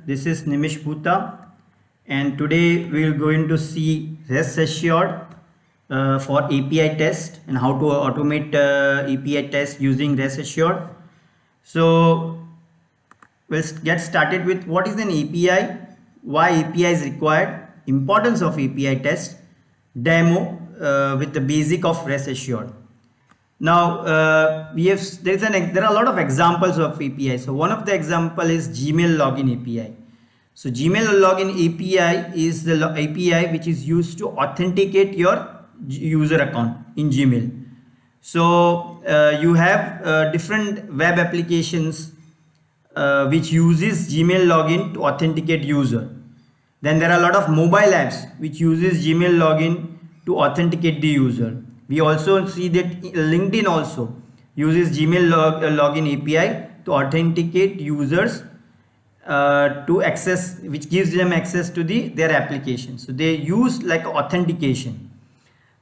This is Nimish Bhuta, and today we are going to see RestAssured for API test and how to automate API test using RestAssured. So we'll get started with what is an API, why API is required, importance of API test, demo with the basic of RestAssured. Now there are a lot of examples of API. So one of the example is Gmail login API. So Gmail login API is the API which is used to authenticate your user account in Gmail. So you have different web applications which uses Gmail login to authenticate user. Then there are a lot of mobile apps which uses Gmail login to authenticate the user. We also see that LinkedIn also uses Gmail login API to authenticate users to access, which gives them access to their application. So they use like authentication.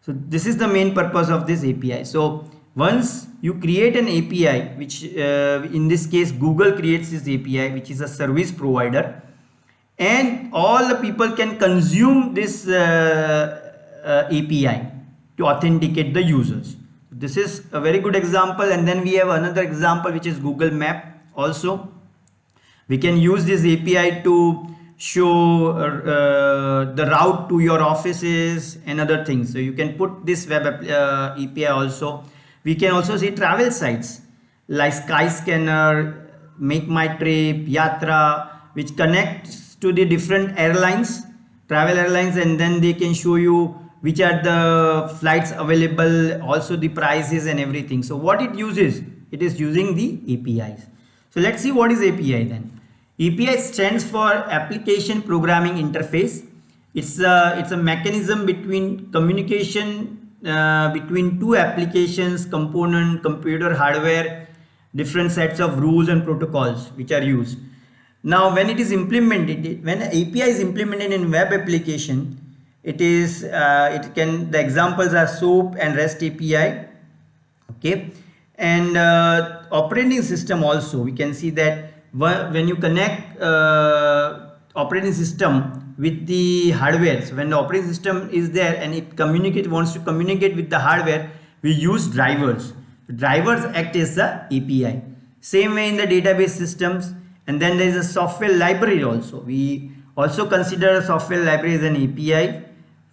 So this is the main purpose of this API. So once you create an API, which in this case Google creates this API, which is a service provider, and all the people can consume this API to authenticate the users. This is a very good example. And then we have another example which is Google Map. Also we can use this API to show the route to your offices and other things. So you can put this web API also. We can also see travel sites like Skyscanner, Make My Trip, Yatra, which connects to the different airlines, travel airlines, and then they can show you which are the flights available, also the prices and everything. So what it uses, it is using the APIs. So let's see what is API then. API stands for Application Programming Interface. It's a mechanism between communication between two applications, component, computer, hardware, different sets of rules and protocols which are used. Now when it is implemented, when API is implemented in web application, the examples are SOAP and REST API. Okay, and operating system also, we can see that when you connect operating system with the hardware, so when the operating system is there and it wants to communicate with the hardware, we use drivers. Drivers act as the API. Same way in the database systems. And then there is a software library also. We also consider a software library as an API.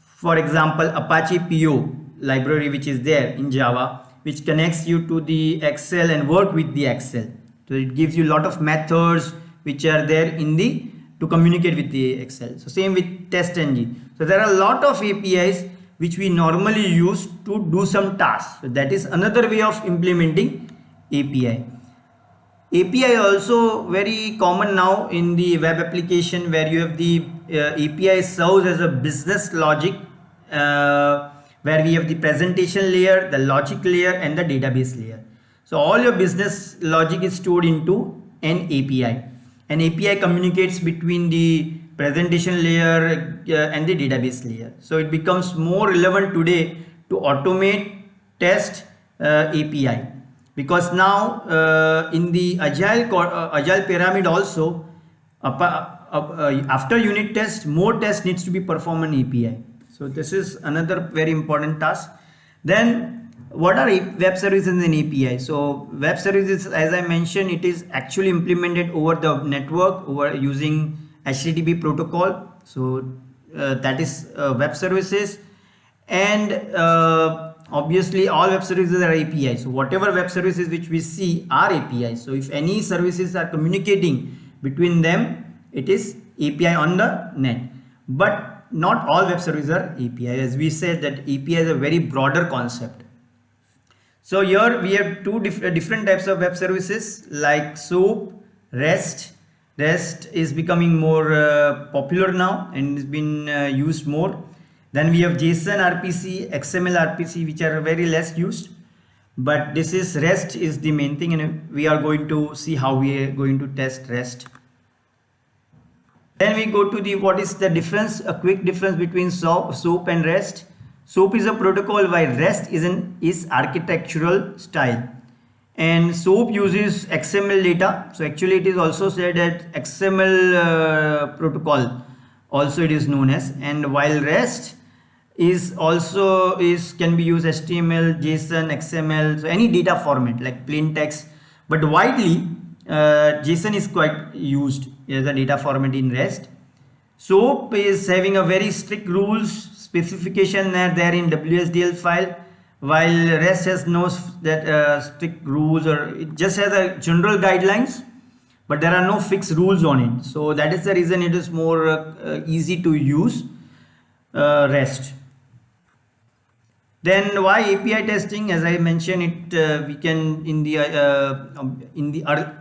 For example, Apache PO library, which is there in Java, which connects you to the Excel and work with the Excel. So it gives you a lot of methods which are there to communicate with the Excel. So same with test engine. So there are a lot of APIs which we normally use to do some tasks. So that is another way of implementing API. API also very common now in the web application, where you have the API serves as a business logic, where we have the presentation layer, the logic layer, and the database layer. So all your business logic is stored into an API. An API communicates between the presentation layer and the database layer. So it becomes more relevant today to automate test API, because now in the Agile Pyramid also, after unit test, more tests needs to be performed on API. So this is another very important task. Then what are web services and API? So web services, as I mentioned, it is actually implemented over the network, over using HTTP protocol. So that is web services. And obviously all web services are API. So whatever web services which we see are API. So if any services are communicating between them, it is API on the net. But not all web services are API. As we said, that API is a very broader concept. So here we have two different types of web services like SOAP, REST. REST is becoming more popular now and has been used more. Then we have JSON RPC, XML RPC, which are very less used. But this is REST is the main thing, and we are going to see how we are going to test REST. Then we go to what is the difference, a quick difference between SOAP and REST. SOAP is a protocol while REST is architectural style. And SOAP uses XML data. So actually it is also said that XML protocol also it is known as. And while REST is also can be used HTML, JSON, XML, so any data format like plain text, but widely JSON is quite used as a data format in REST. SOAP is having a very strict rules specification there in WSDL file, while REST has no strict rules, or it just has a general guidelines, but there are no fixed rules on it. So that is the reason it is more easy to use REST. Then why API testing? As I mentioned, we can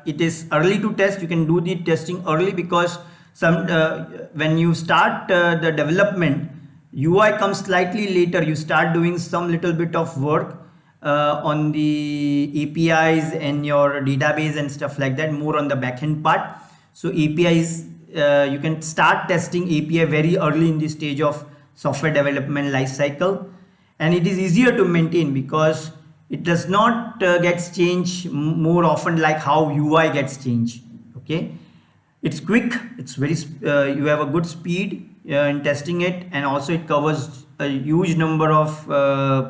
it is early to test. You can do the testing early because when you start the development, UI comes slightly later. You start doing some little bit of work on the APIs and your database and stuff like that, more on the backend part. So APIs, you can start testing API very early in the stage of software development lifecycle. And it is easier to maintain because it does not gets changed more often like how UI gets changed. Okay, it's quick, it's very you have a good speed in testing it, and also it covers a huge number of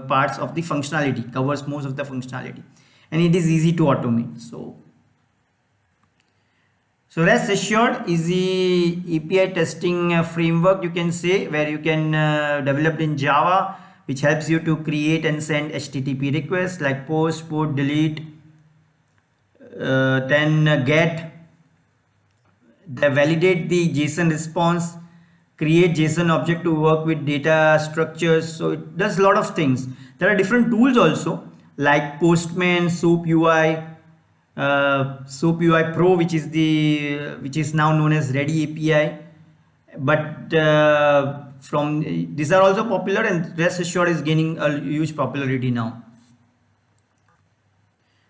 parts of the functionality, covers most of the functionality, and it is easy to automate. So RestAssured is the API testing framework, you can say, where you can develop in Java, which helps you to create and send HTTP requests like post, put, delete, then get, validate the JSON response, create JSON object to work with data structures. So it does a lot of things. There are different tools also like Postman, SOAP UI, SOAP UI Pro, which is now known as Ready API. But from these are also popular, and RestAssured is gaining a huge popularity now.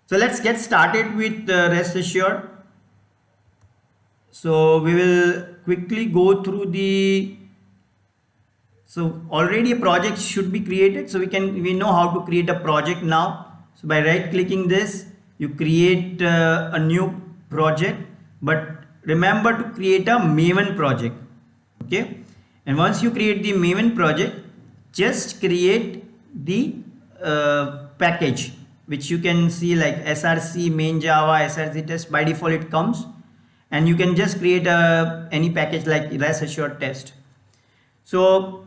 So let's get started with RestAssured. So we will quickly go through so already a project should be created, so we know how to create a project now. So by right clicking this, you create a new project, but remember to create a Maven project. Okay, and once you create the Maven project, just create the package, which you can see like src main java src test. By default it comes, and you can just create any package like RestAssured test. So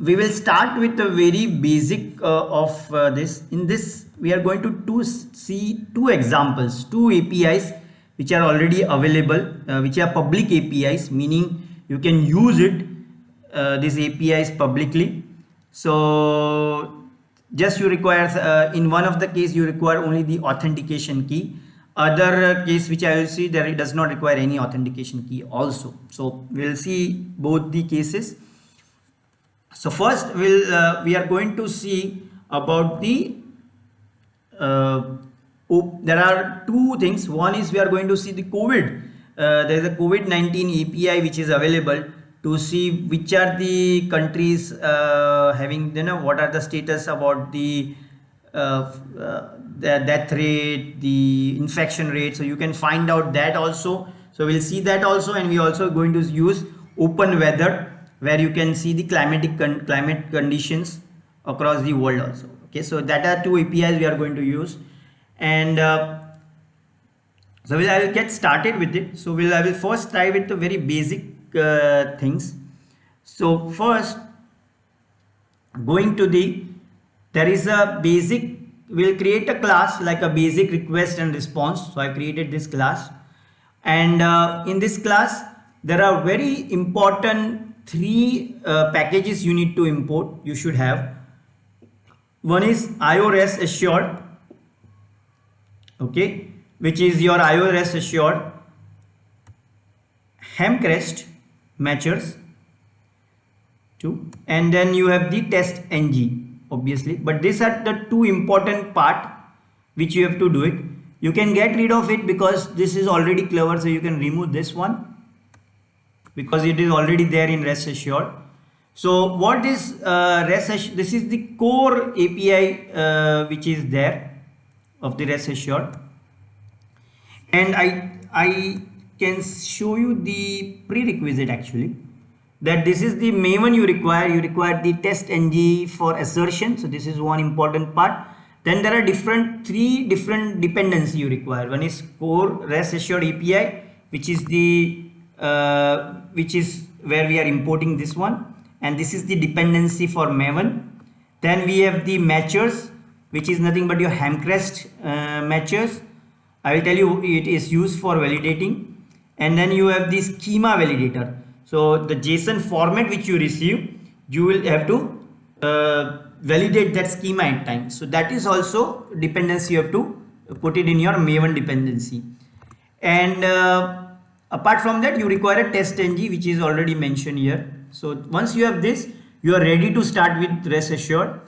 we will start with the very basic of this. In this we are going to see two examples, two APIs which are already available, which are public APIs, meaning you can use it, these APIs publicly. So just you require in one of the case you require only the authentication key. Other case which I will see, there it does not require any authentication key also. So we'll see both the cases. So first we are going to see about the there are two things. One is we are going to see the COVID. There is a COVID-19 API which is available to see which are the countries having, what are the status about the death rate, the infection rate. So you can find out that also. So we'll see that also, and we also going to use open weather, where you can see the climate conditions across the world also. Okay, so that are two APIs we are going to use, and so I will get started with it. So I will first try with the very basic things. So first, going to there is a basic, we'll create a class like a basic request and response. So I created this class, and in this class there are very important three packages you need to import. You should have. One is RestAssured, okay, which is your RestAssured, Hemcrest matchers too, and then you have the test.ng, obviously. But these are the two important part which you have to do it. You can get rid of it because this is already clever, so you can remove this one because it is already there in RestAssured. So what is RestAssured? This is the core API which is there. of the rest assured. And I can show you the prerequisite actually, that this is the main one you require the test ng for assertion. So this is one important part. Then there are three different dependency you require. One is core rest assured API, which is where we are importing this one, and this is the dependency for Maven. Then we have the matchers, which is nothing but your Hamcrest matchers. I will tell you it is used for validating. And then you have the schema validator. So the JSON format which you receive, you will have to validate that schema at time. So that is also dependency you have to put it in your Maven dependency. And apart from that, you require a test ng, which is already mentioned here. So once you have this, you are ready to start with rest assured.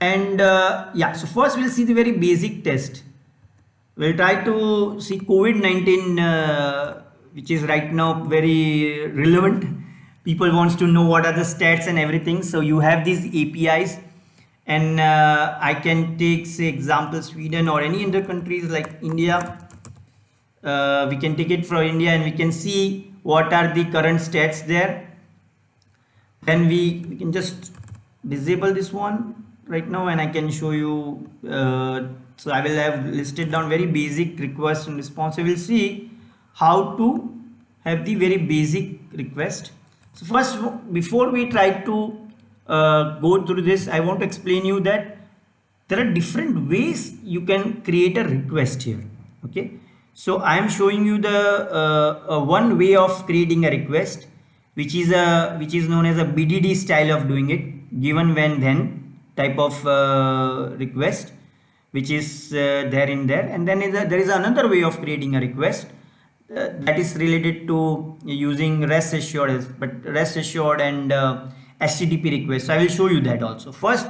And yeah, so first we'll see the very basic test. We'll try to see COVID-19, which is right now very relevant. People wants to know what are the stats and everything. So you have these APIs, and I can take, say, example Sweden or any other countries like India. We can take it from India and we can see what are the current stats there. Then we can just disable this one right now, and I can show you. So I will have listed down very basic request and response. So we'll see how to have the very basic request. So first, before we try to go through this, I want to explain you that there are different ways you can create a request here. Okay, so I am showing you the one way of creating a request, which is known as a BDD style of doing it, given when then type of request, which is there in there. And then there is another way of creating a request that is related to using rest assured, but rest assured and HTTP request. So I will show you that also. First,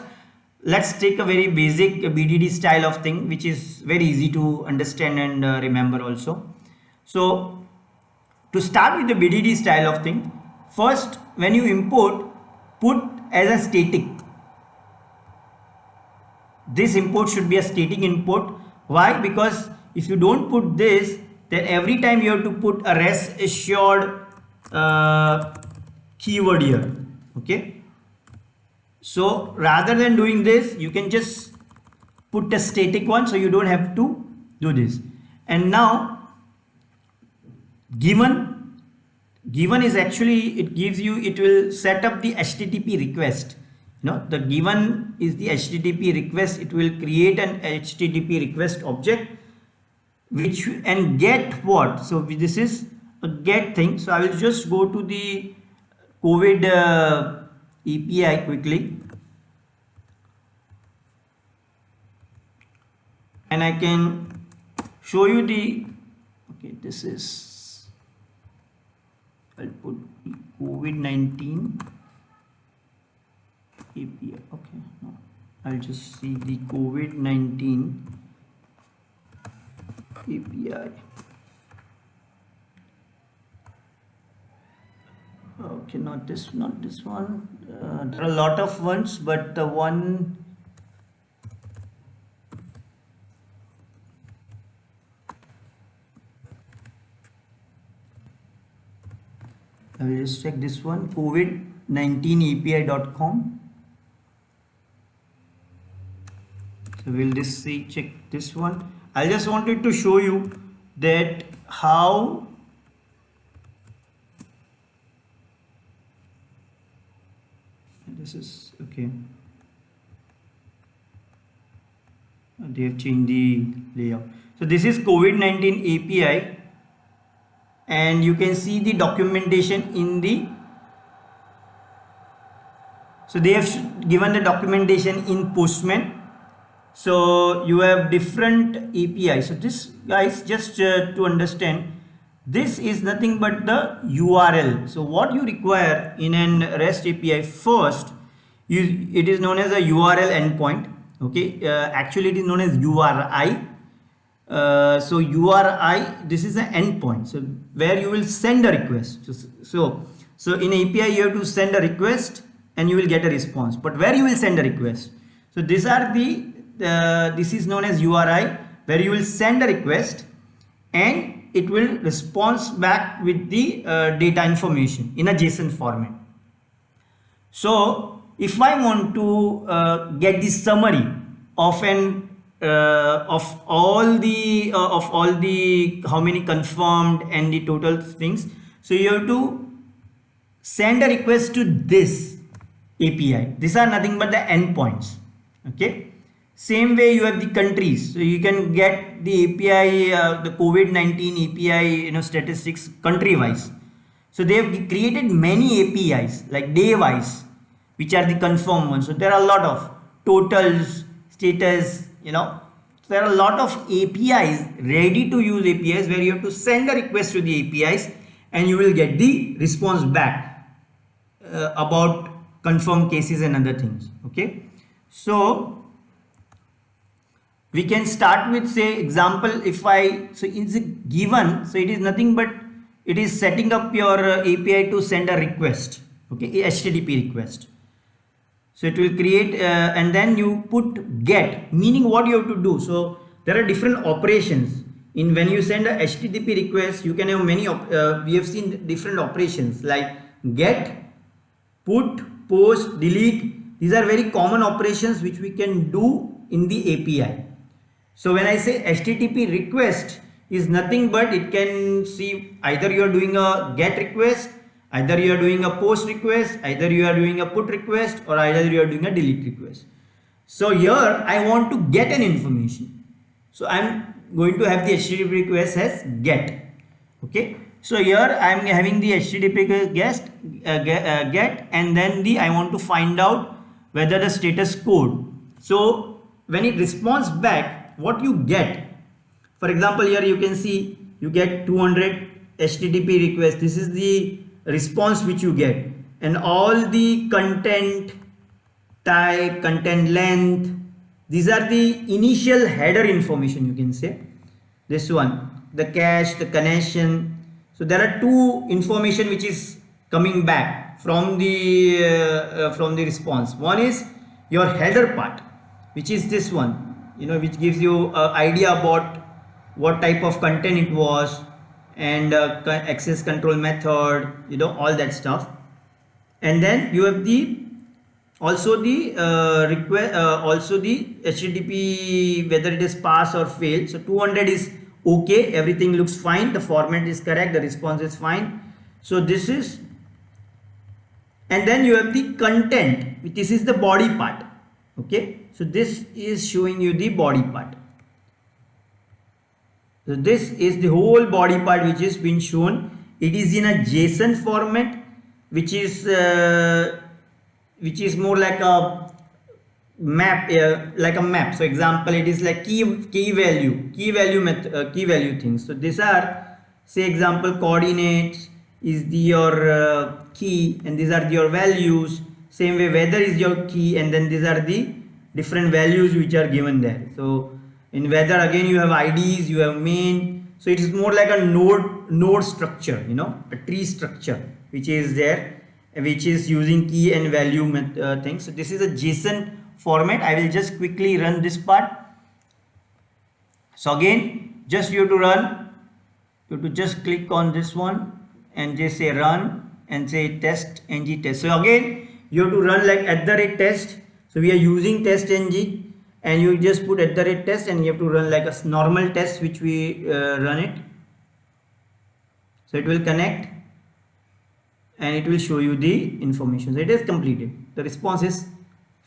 let's take a very basic BDD style of thing, which is very easy to understand and remember also. So to start with the BDD style of thing, first when you import, put as a static. This import should be a static import. Why? Because if you don't put this, then every time you have to put a rest assured keyword here. Okay, so rather than doing this, you can just put a static one, so you don't have to do this. And now given is actually, it gives you, it will set up the HTTP request. You know, the given is the HTTP request. It will create an HTTP request object, which and get what. So this is a get thing. So I will just go to the COVID API quickly, and I can show you the, okay, this is, I'll put COVID-19 API. Okay, no, I'll just see the COVID-19 API. Okay, not this one. There are a lot of ones, but the one, I will just check this one, COVID19API.com. So we'll just see, check this one. I just wanted to show you that how this is, okay, they have changed the layout. So this is COVID-19 API, and you can see the documentation in the, so they have given the documentation in Postman. So you have different APIs. So this, guys, just to understand, this is nothing but the URL. So what you require in an REST API, first, it is known as a URL endpoint. Okay, actually it is known as URI. So URI, this is an endpoint. So where you will send a request. So in API you have to send a request and you will get a response. But where you will send a request? So these are the this is known as URI, where you will send a request and it will respond back with the data information in a JSON format. So if I want to get the summary of all the how many confirmed and the total things, so you have to send a request to this API. These are nothing but the endpoints. Okay. Same way you have the countries, so you can get the API, the COVID-19 API, statistics country wise. So they have created many APIs like day wise, which are the confirmed ones. So there are a lot of totals, status, there are a lot of APIs, ready to use APIs, where you have to send a request to the APIs and you will get the response back about confirmed cases and other things. Okay. So we can start with, say, example. So it's a given, so it is nothing but it is setting up your API to send a request. Okay, HTTP request. So it will create and then you put get, meaning what you have to do. So there are different operations in when you send a HTTP request. You can have many we have seen different operations like get, put, post, delete. These are very common operations which we can do in the API. So when I say HTTP request is nothing but it can see either you are doing a get request, either you are doing a post request, either you are doing a put request, or either you are doing a delete request. So here I want to get an information. So I'm going to have the HTTP request as get. Okay. So here I am having the HTTP get and then I want to find out whether the status code. So when it responds back, what you get, for example, here you can see you get 200 HTTP requests. This is the response which you get, and all the content type, content length, these are the initial header information, you can say. This one, the cache, the connection. So there are two information which is coming back from the response. One is your header part, which is this one, which gives you an idea about what type of content it was, and access control method, all that stuff. And then you have also the HTTP, whether it is pass or fail. So 200 is okay, everything looks fine, the format is correct, the response is fine. So this is, and then you have the content, this is the body part. Okay, so this is showing you the body part. So this is the whole body part which is been shown. It is in a JSON format, which is more like a map, So example, it is like key value things. So these are, say example, coordinates is your key, and these are your values. Same way weather is your key, and then these are the different values which are given there. So in weather again you have IDs, you have main. So it is more like a node structure, a tree structure which is there, which is using key and value things. So this is a JSON format. I will just quickly run this part. So again, just you have to just click on this one and just say run and say test.ng test. So again you have to run like @test. So we are using test.ng, and you just put @test, and you have to run like a normal test which we run it. So it will connect and it will show you the information. So it is completed, the response is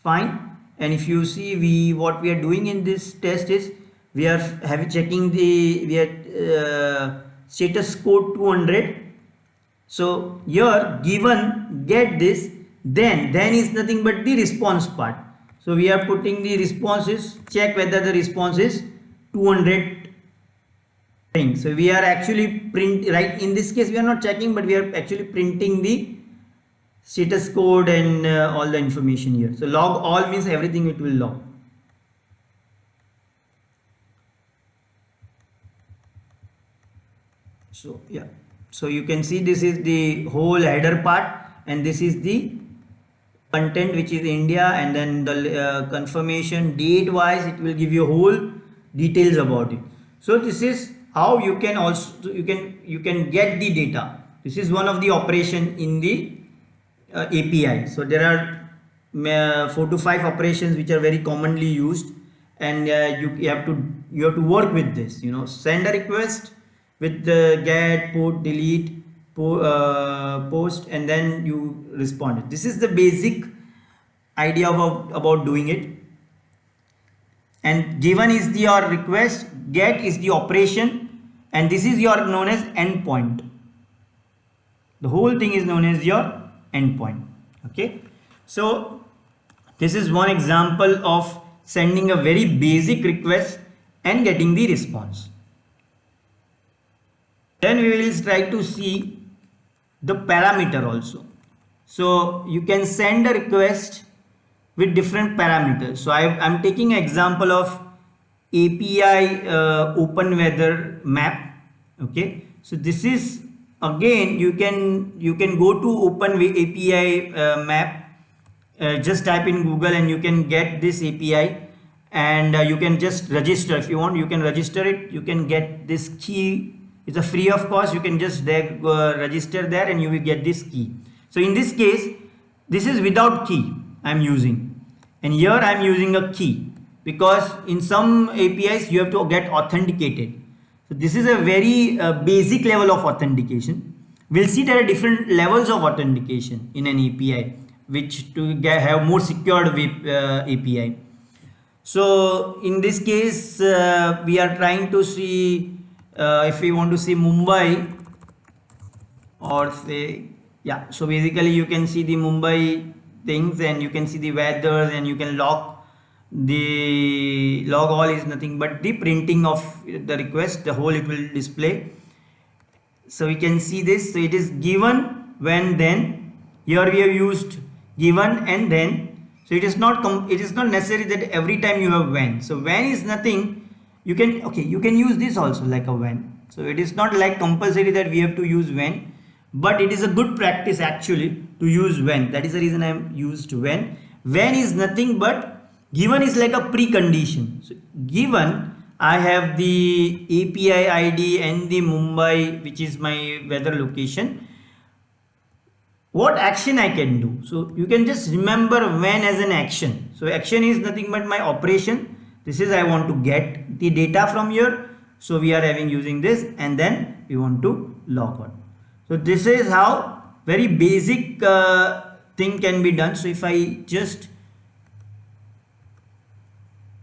fine. And if you see, what we are doing in this test is we are checking status code 200. So here given get this, then is nothing but the response part. So we are putting the responses, check whether the response is 200 things. So we are actually right in this case we are not checking, but we are actually printing the status code and all the information here. So log all means everything it will log. So yeah, so you can see this is the whole header part, and this is the content which is India, and then the confirmation date wise it will give you whole details about it. So this is how you can also you can get the data. This is one of the operation in the API. So there are 4 to 5 operations which are very commonly used, and you have to work with this. Send a request with the get, put, delete, post, and then you respond. This is the basic idea about doing it. And given is your request, get is the operation, and this is your known as endpoint. The whole thing is known as your endpoint. Okay, so this is one example of sending a very basic request and getting the response. Then we will try to see the parameter also. So you can send a request with different parameters. So I'm taking an example of API open weather map. Okay, so this is again you can go to open API map. Just type in Google and you can get this API, and you can just register. If you want, you can register it. You can get this key. It's a free of cost. You can just register there and you will get this key. So in this case, this is without key I'm using, and here I'm using a key because in some APIs you have to get authenticated. So this is a very basic level of authentication. We'll see there are different levels of authentication in an API, which to have more secured API. So in this case, we are trying to see if we want to see Mumbai, or say, yeah, so basically you can see the Mumbai things, and you can see the weather, and you can log all is nothing but the printing of the request, the whole it will display. So we can see this. So it is given, when, then. Here we have used given and then. So it is not necessary that every time you have when. So when is nothing. You can use this also like a when. So it is not like compulsory that we have to use when, but it is a good practice actually to use when. That is the reason I am used when. When is nothing but given is like a precondition. So given I have the API ID and the Mumbai, which is my weather location, what action I can do. So you can just remember when as an action. So action is nothing but my operation. This is I want to get the data from here. So we are using this, and then we want to log on. So this is how very basic thing can be done. So if I just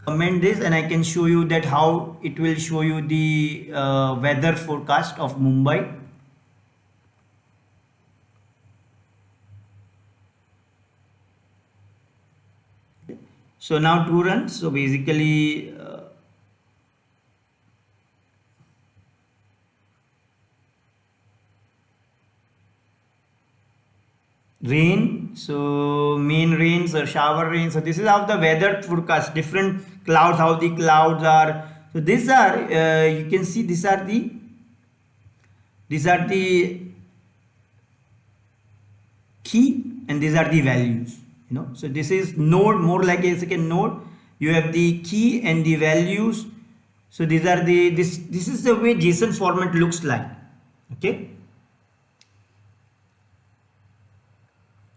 comment this, and I can show you that how it will show you the weather forecast of Mumbai. So now to run. So basically rain, so main rains or shower rain. So this is how the weather forecast, different clouds, how the clouds are. So these are you can see these are the key, and these are the values. So this is node, more like a second node. You have the key and the values. So these are this is the way JSON format looks like. Okay,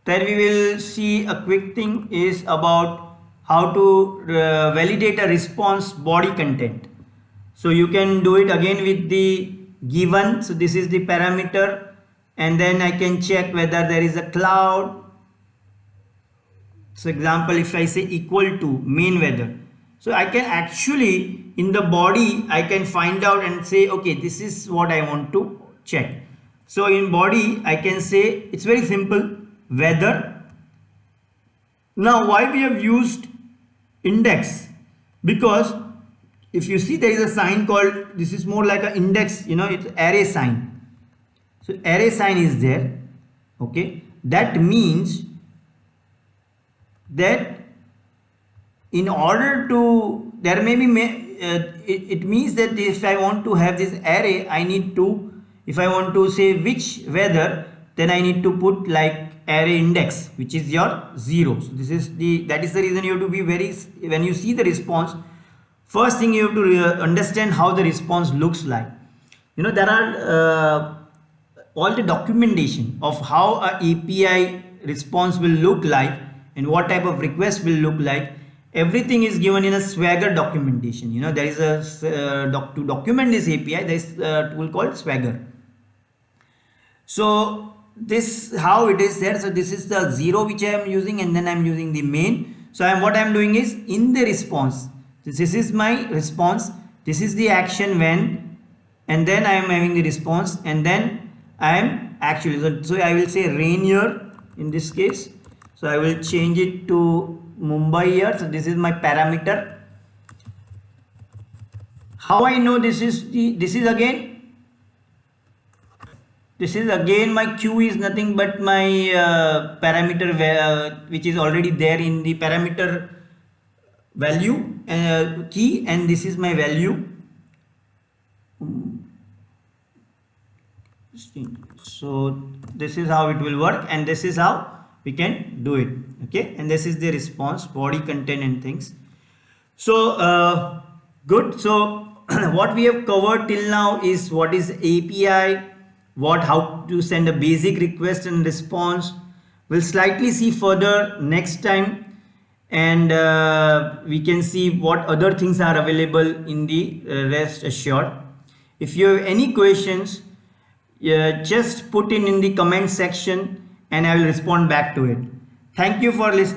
then we will see a quick thing is about how to validate a response body content. So you can do it again with the given. So this is the parameter, and then I can check whether there is a cloud. So example, if I say equal to main weather, so I can actually in the body I can find out and say, okay, this is what I want to check. So in body I can say, it's very simple, weather. Now why we have used index? Because if you see, there is a sign called, this is more like an index, it's array sign. So array sign is there. Okay, that means that in order to, there may be it means that if I want to have this array, I need to, if I want to say which weather, then I need to put like array index, which is your 0. So this is that is the reason you have to be very, when you see the response, first thing you have to understand how the response looks like. You know, there are all the documentation of how a API response will look like and what type of request will look like. Everything is given in a Swagger documentation. You know, there is a to document this API, there is a tool called Swagger. So this how it is there. So this is the 0 which I am using, and then I am using the main. So what I am doing is, in the response, this is my response, this is the action when, and then I am having the response, and then I am actually, so I will say Rainier in this case. So I will change it to Mumbai here. So this is my parameter. How I know this is again my Q is nothing but my parameter which is already there in the parameter value key, and this is my value. So this is how it will work, and this is how we can do it. Okay, and this is the response, body, content, and things. So good. So what we have covered till now is what is API, how to send a basic request and response. We'll slightly see further next time, and we can see what other things are available in the RestAssured. If you have any questions, just put in the comment section and I will respond back to it. Thank you for listening.